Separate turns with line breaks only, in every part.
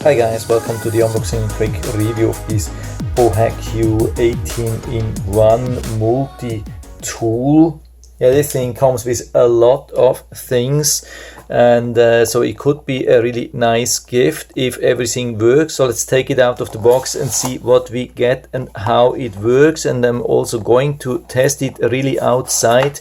Hi guys, welcome to the unboxing and quick review of this Pohaku 18-in-1 multi-tool. Yeah, this thing comes with a lot of things, and so it could be a really nice gift if everything works. So let's take it out of the box and see what we get and how it works. And I'm also going to test it really outside,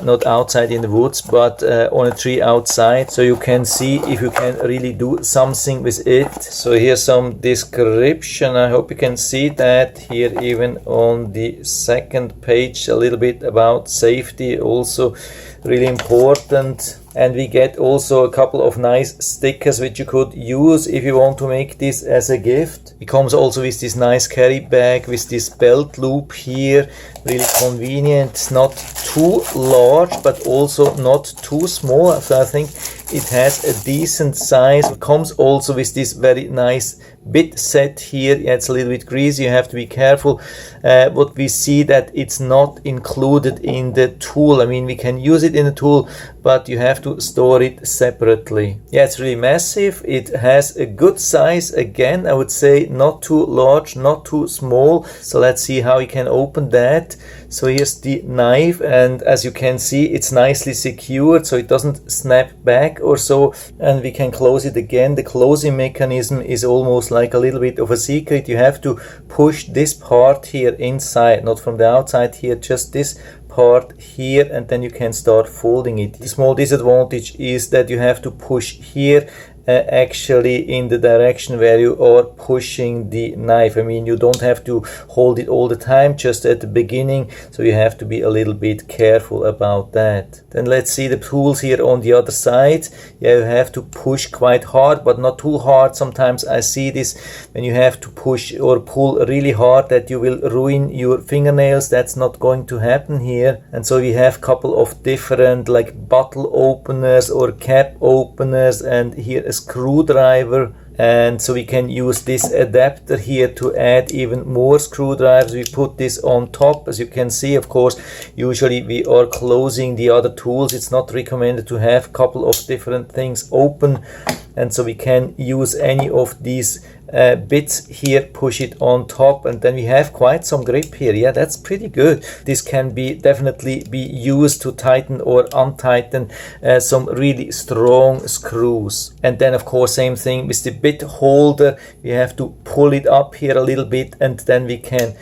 not outside in the woods, but on a tree outside, so you can see if you can really do something with it. So here's some description. I hope you can see that here, even on the second page, a little bit about safety, also really important. And we get also a couple of nice stickers which you could use if you want to make this as a gift. It comes also with this nice carry bag with this belt loop here, really convenient. It's not too large but also not too small, so I think it has a decent size. It comes also with this very nice bit set here. Yeah, it's a little bit greasy, you have to be careful. What we see that it's not included in the tool. I mean, we can use it in the tool, but you have to store it separately. Yeah, it's really massive. It has a good size. Again, I would say not too large, not too small. So let's see how we can open that. So here's the knife, and as you can see, it's nicely secured so it doesn't snap back or so, and we can close it again. The closing mechanism is almost like a little bit of a secret. You have to push this part here inside, not from the outside here, just this part here, and then you can start folding it. The small disadvantage is that you have to push here actually in the direction where you are pushing the knife. I mean, you don't have to hold it all the time, just at the beginning, so you have to be a little bit careful about that. Then let's see the tools here on the other side. Yeah, you have to push quite hard, but not too hard. Sometimes I see this when you have to push or pull really hard that you will ruin your fingernails. That's not going to happen here. And so we have a couple of different like bottle openers or cap openers, and here a screwdriver. And so we can use this adapter here to add even more screwdrivers. We put this on top, as you can see. Of course, usually we are closing the other tools. It's not recommended to have a couple of different things open, and so we can use any of these bits here, push it on top, and then we have quite some grip here. Yeah, that's pretty good. This can be definitely be used to tighten or untighten some really strong screws. And then of course, same thing with the bit holder. We have to pull it up here a little bit, and then we can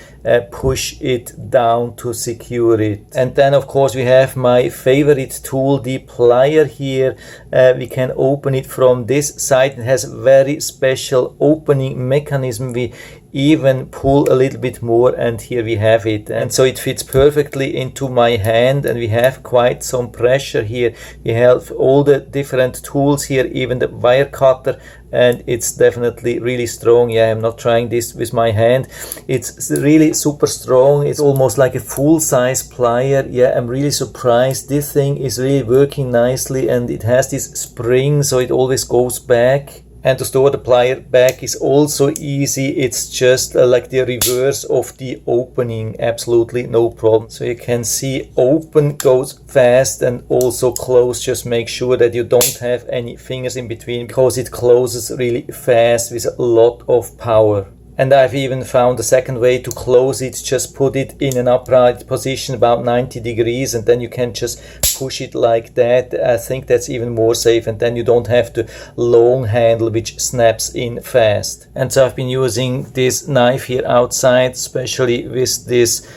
push it down to secure it. And then of course we have my favorite tool, the plier here. We can open it from this side. It has very special opening mechanism. We even pull a little bit more, and here we have it, and so it fits perfectly into my hand, and we have quite some pressure here. We have all the different tools here, even the wire cutter, and it's definitely really strong. Yeah, I'm not trying this with my hand. It's really super strong. It's almost like a full-size plier. Yeah, I'm really surprised. This thing is really working nicely, and it has this spring, so it always goes back. And to store the plier back is also easy. It's just like the reverse of the opening, absolutely no problem. So you can see open goes fast, and also close. Just make sure that you don't have any fingers in between, because it closes really fast with a lot of power. And I've even found a second way to close it. Just put it in an upright position about 90 degrees, and then you can just push it like that. I think that's even more safe, and then you don't have the long handle which snaps in fast. And so I've been using this knife here outside, especially with this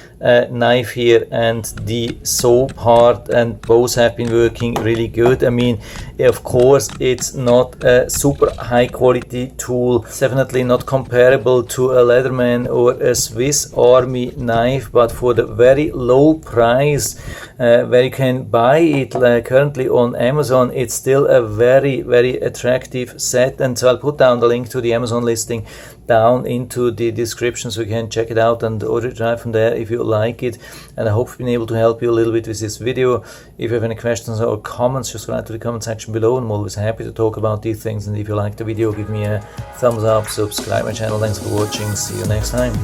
knife here and the saw part, and both have been working really good. I mean, of course, it's not a super high quality tool. It's definitely not comparable to a Leatherman or a Swiss Army knife, but for the very low price where you can buy it currently on Amazon, it's still a very, very attractive set. And so I'll put down the link to the Amazon listing down into the description, so you can check it out and order it right from there if you like it. And I hope I've been able to help you a little bit with this video. If you have any questions or comments, just write to the comment section below, and I'm always happy to talk about these things. And if you like the video, give me a thumbs up, subscribe my channel. Thanks for watching, see you next time.